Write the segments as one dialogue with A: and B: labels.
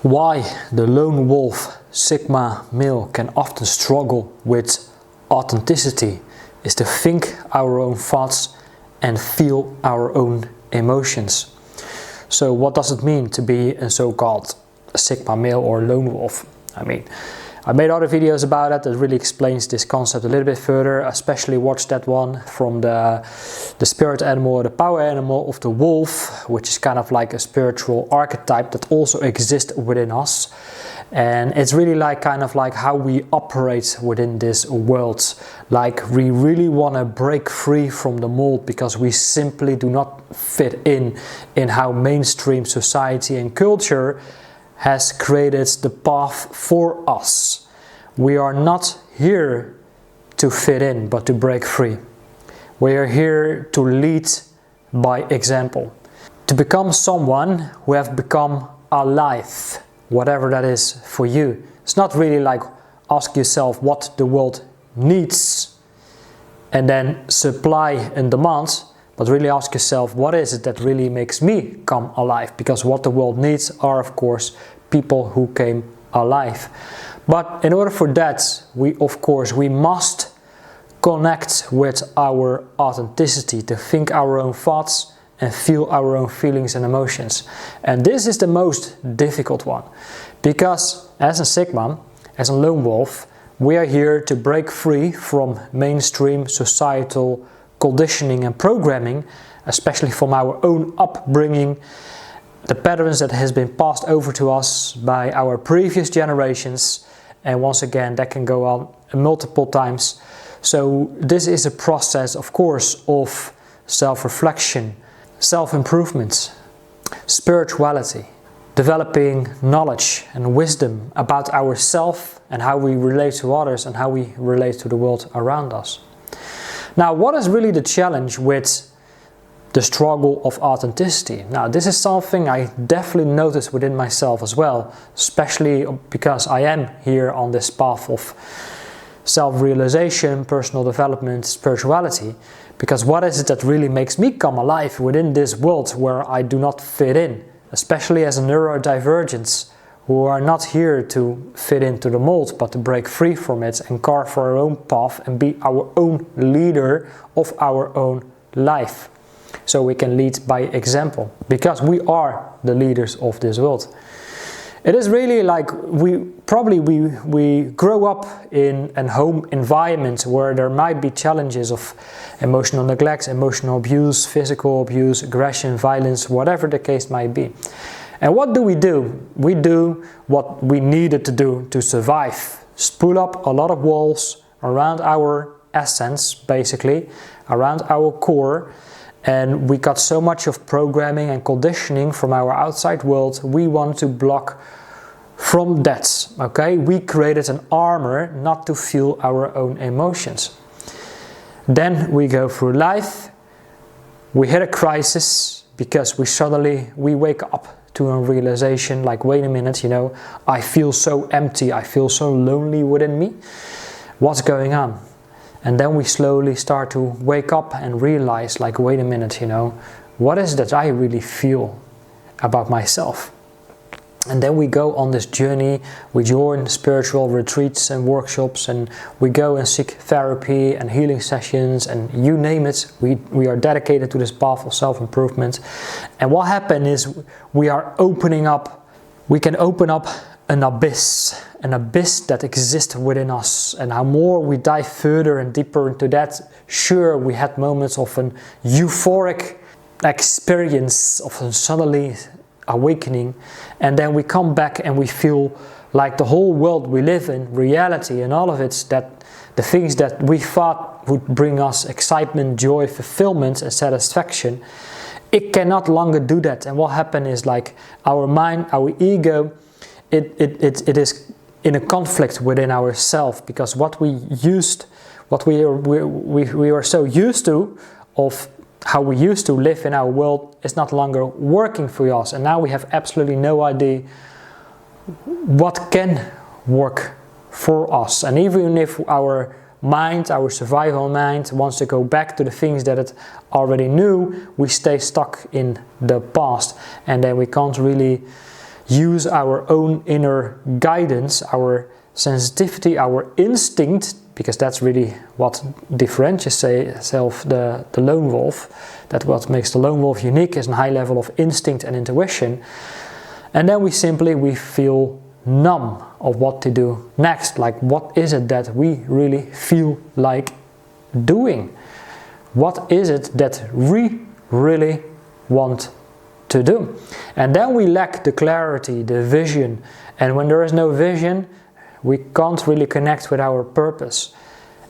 A: Why the lone wolf Sigma male can often struggle with authenticity is to think our own thoughts and feel our own emotions. So what does it mean to be a so-called Sigma male or lone wolf? I made other videos about it that really explains this concept a little bit further. Especially watch that one from the spirit animal or the power animal of the wolf, which is kind of like a spiritual archetype that also exists within us. And it's really like kind of like how we operate within this world. Like we really want to break free from the mold because we simply do not fit in how mainstream society and culture has created the path for us. We are not here to fit in, but to break free. We are here to lead by example. To become someone who have become alive, whatever that is for you. It's not really like ask yourself what the world needs and then supply and demand, but really ask yourself, what is it that really makes me come alive? Because what the world needs are, of course, people who came alive. But in order for that, we must connect with our authenticity, to think our own thoughts and feel our own feelings and emotions. And this is the most difficult one. Because as a Sigma, as a lone wolf, we are here to break free from mainstream societal conditioning and programming, especially from our own upbringing, the patterns that has been passed over to us by our previous generations, and once again that can go on multiple times. So this is a process, of course, of self-reflection, self-improvement, spirituality, developing knowledge and wisdom about ourselves and how we relate to others and how we relate to the world around us. Now, what is really the challenge with the struggle of authenticity? Now, this is something I definitely noticed within myself as well, especially because I am here on this path of self-realization, personal development, spirituality. Because what is it that really makes me come alive within this world where I do not fit in, especially as a neurodivergent, who are not here to fit into the mold, but to break free from it and carve our own path and be our own leader of our own life. So we can lead by example, because we are the leaders of this world. It is really like we grow up in a home environment where there might be challenges of emotional neglect, emotional abuse, physical abuse, aggression, violence, whatever the case might be. And what do? We do what we needed to do to survive. Pull up a lot of walls around our essence, basically, around our core. And we got so much of programming and conditioning from our outside world, we want to block from that, okay? We created an armor not to feel our own emotions. Then we go through life, we hit a crisis because we wake up to a realization like, wait a minute, I feel so empty, I feel so lonely within me. What's going on? And then we slowly start to wake up and realize, like, wait a minute, what is it that I really feel about myself? And then we go on this journey, we join spiritual retreats and workshops, and we go and seek therapy and healing sessions, and you name it, we are dedicated to this path of self-improvement. And what happens is we can open up an abyss that exists within us. And how more we dive further and deeper into that, sure, we had moments of an euphoric experience of a suddenly awakening, and then we come back and we feel like the whole world we live in, reality and all of it, that the things that we thought would bring us excitement, joy, fulfillment and satisfaction, it cannot longer do that. And what happened is like our mind, our ego, it is in a conflict within ourselves, because what we are so used to of how we used to live in our world is not longer working for us, and now we have absolutely no idea what can work for us. And even if our mind, our survival mind, wants to go back to the things that it already knew, we stay stuck in the past, and then we can't really use our own inner guidance, our sensitivity, our instinct, because that's really what differentiates the lone wolf. That's what makes the lone wolf unique, is a high level of instinct and intuition. And then we feel numb of what to do next. Like, what is it that we really feel like doing? What is it that we really want to do? And then we lack the clarity, the vision. And when there is no vision, we can't really connect with our purpose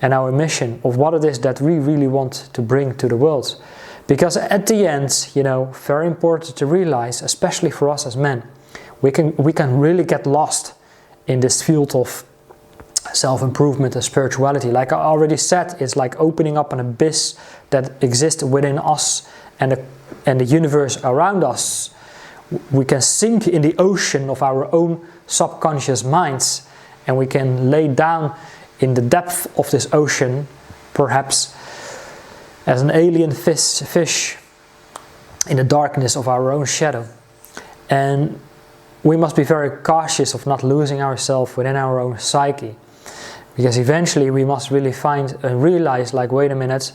A: and our mission of what it is that we really want to bring to the world. Because at the end, you know, very important to realize, especially for us as men, we can really get lost in this field of self-improvement and spirituality. Like I already said, it's like opening up an abyss that exists within us and the universe around us. We can sink in the ocean of our own subconscious minds, and we can lay down in the depth of this ocean, perhaps as an alien fish in the darkness of our own shadow. And we must be very cautious of not losing ourselves within our own psyche, because eventually we must really find and realize, like, wait a minute,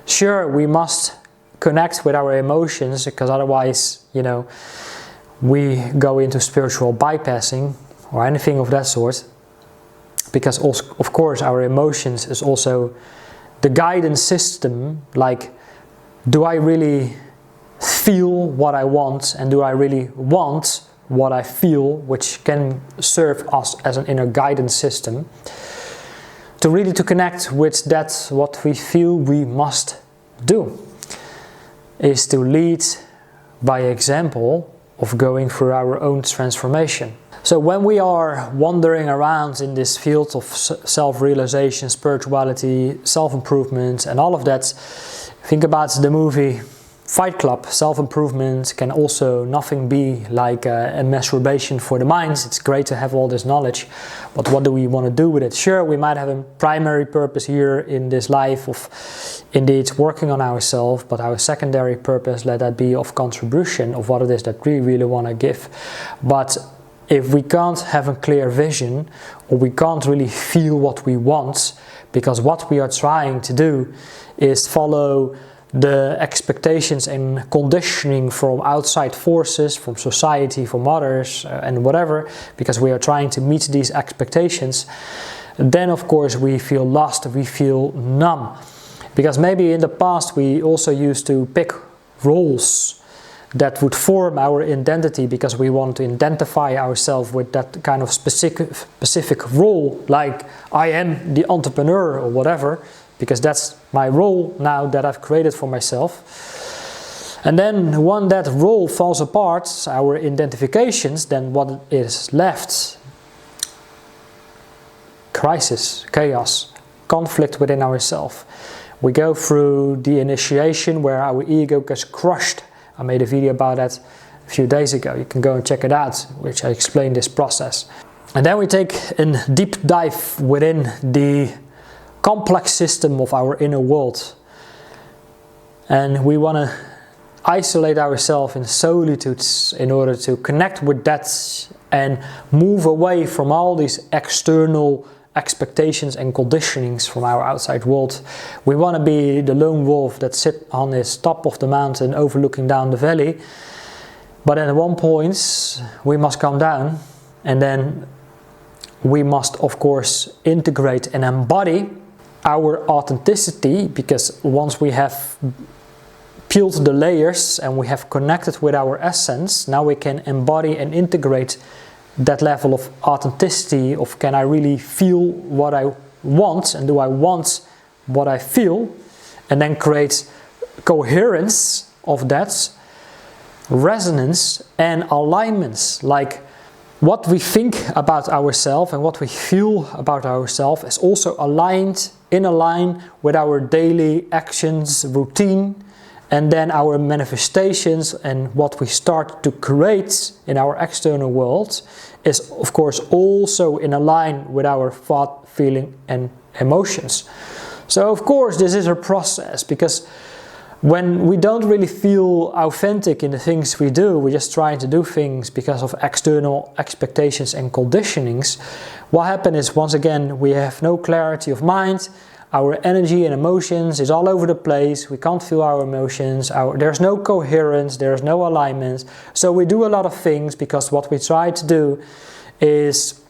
A: sure, we must connect with our emotions, because otherwise, you know, we go into spiritual bypassing or anything of that sort. Because also, of course, our emotions is also the guidance system. Like, do I really feel what I want, and do I really want what I feel, which can serve us as an inner guidance system to really to connect with that what we feel we must do, is to lead by example of going through our own transformation. So when we are wandering around in this field of self-realization, spirituality, self-improvement and all of that, think about the movie Fight Club. Self-improvement can also nothing be like a masturbation for the mind. It's great to have all this knowledge, but what do we want to do with it? Sure, we might have a primary purpose here in this life of indeed working on ourselves, but our secondary purpose, let that be of contribution of what it is that we really want to give. But if we can't have a clear vision, or we can't really feel what we want, because what we are trying to do is follow the expectations and conditioning from outside forces, from society, from others, and whatever, because we are trying to meet these expectations, then of course we feel lost, we feel numb. Because maybe in the past we also used to pick roles that would form our identity, because we want to identify ourselves with that kind of specific role, like I am the entrepreneur or whatever, because that's my role now that I've created for myself. And then when that role falls apart, our identifications, then what is left? Crisis, chaos, conflict within ourselves. We go through the initiation where our ego gets crushed. I made a video about that a few days ago. You can go and check it out, which I explain this process. And then we take a deep dive within the complex system of our inner world, and we want to isolate ourselves in solitudes in order to connect with that and move away from all these external expectations and conditionings from our outside world. We want to be the lone wolf that sits on this top of the mountain overlooking down the valley, but at one point we must come down, and then we must of course integrate and embody our authenticity, because once we have peeled the layers and we have connected with our essence, now we can embody and integrate that level of authenticity of, can I really feel what I want, and do I want what I feel, and then create coherence of that, resonance and alignments. Like, what we think about ourselves and what we feel about ourselves is also aligned, in a line with our daily actions, routine, and then our manifestations, and what we start to create in our external world is of course also in a line with our thought, feeling and emotions. So of course this is a process, because When we don't really feel authentic in the things we do, we're just trying to do things because of external expectations and conditionings, what happens is, once again, we have no clarity of mind, our energy and emotions is all over the place, we can't feel our emotions, there's no coherence, there's no alignment. So we do a lot of things because what we try to do is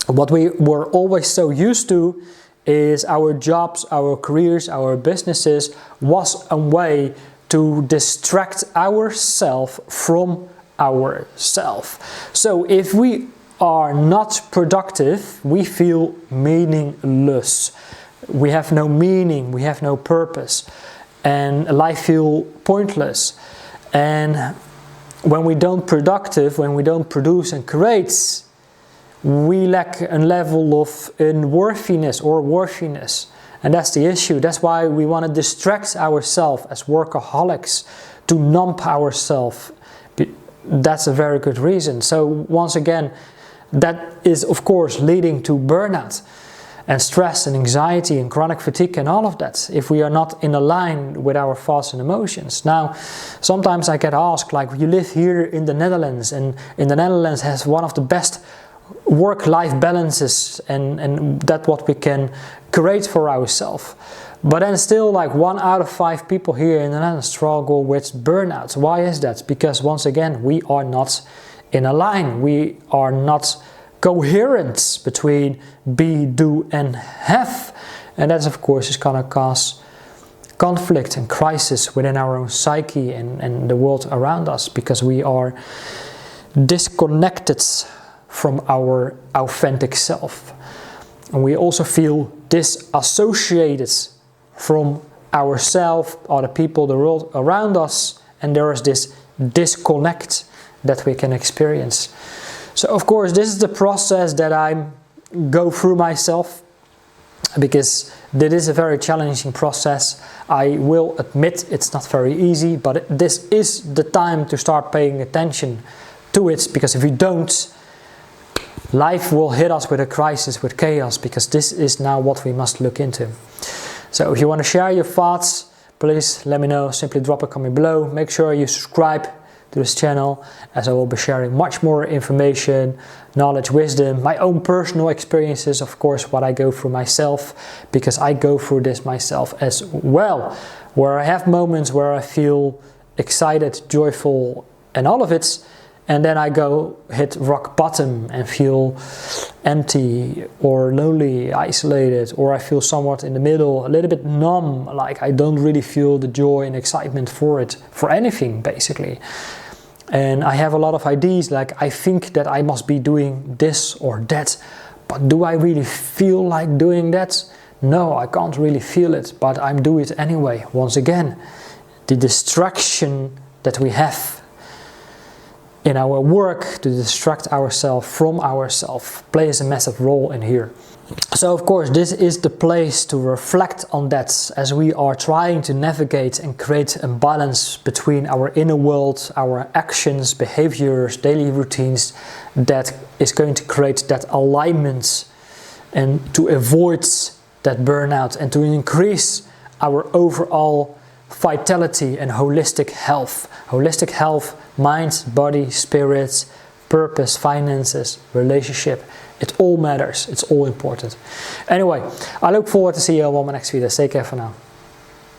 A: what we were always so used to, is our jobs, our careers, our businesses was a way to distract ourselves from ourselves. So if we are not productive, we feel meaningless. We have no meaning, we have no purpose, and life feels pointless. And when we don't produce and create, we lack a level of unworthiness or worthiness, and that's the issue. That's why we want to distract ourselves as workaholics, to numb ourselves. That's a very good reason. So once again, that is of course leading to burnout and stress and anxiety and chronic fatigue and all of that, if we are not in line with our thoughts and emotions. Now, sometimes I get asked, like, you live here in the Netherlands, and in the Netherlands has one of the best work-life balances, and that's what we can create for ourselves. But then still, like 1 out of 5 people here in the Netherlands struggle with burnout. Why is that? Because once again, we are not in a line. We are not coherent between be, do and have. And that of course is going to cause conflict and crisis within our own psyche and the world around us, because we are disconnected from our authentic self. And we also feel disassociated from ourselves, other people, the world around us, and there is this disconnect that we can experience. So of course this is the process that I go through myself, because this is a very challenging process. I will admit it's not very easy, but this is the time to start paying attention to it, because if we don't, life will hit us with a crisis, with chaos, because this is now what we must look into. So if you want to share your thoughts, please let me know. Simply drop a comment below. Make sure you subscribe to this channel, as I will be sharing much more information, knowledge, wisdom, my own personal experiences, of course, what I go through myself, because I go through this myself as well, where I have moments where I feel excited, joyful and all of it, and then I go hit rock bottom and feel empty or lonely, isolated, or I feel somewhat in the middle, a little bit numb, like I don't really feel the joy and excitement for it, for anything basically. And I have a lot of ideas, like I think that I must be doing this or that, but do I really feel like doing that? No, I can't really feel it, but I'm doing it anyway. Once again, the distraction that we have in our work to distract ourselves from ourselves plays a massive role in here. So of course this is the place to reflect on that, as we are trying to navigate and create a balance between our inner world, our actions, behaviors, daily routines, that is going to create that alignment and to avoid that burnout and to increase our overall vitality and holistic health. Holistic health, mind, body, spirit, purpose, finances, relationship. It all matters. It's all important. Anyway, I look forward to see you all in my next video. Take care for now.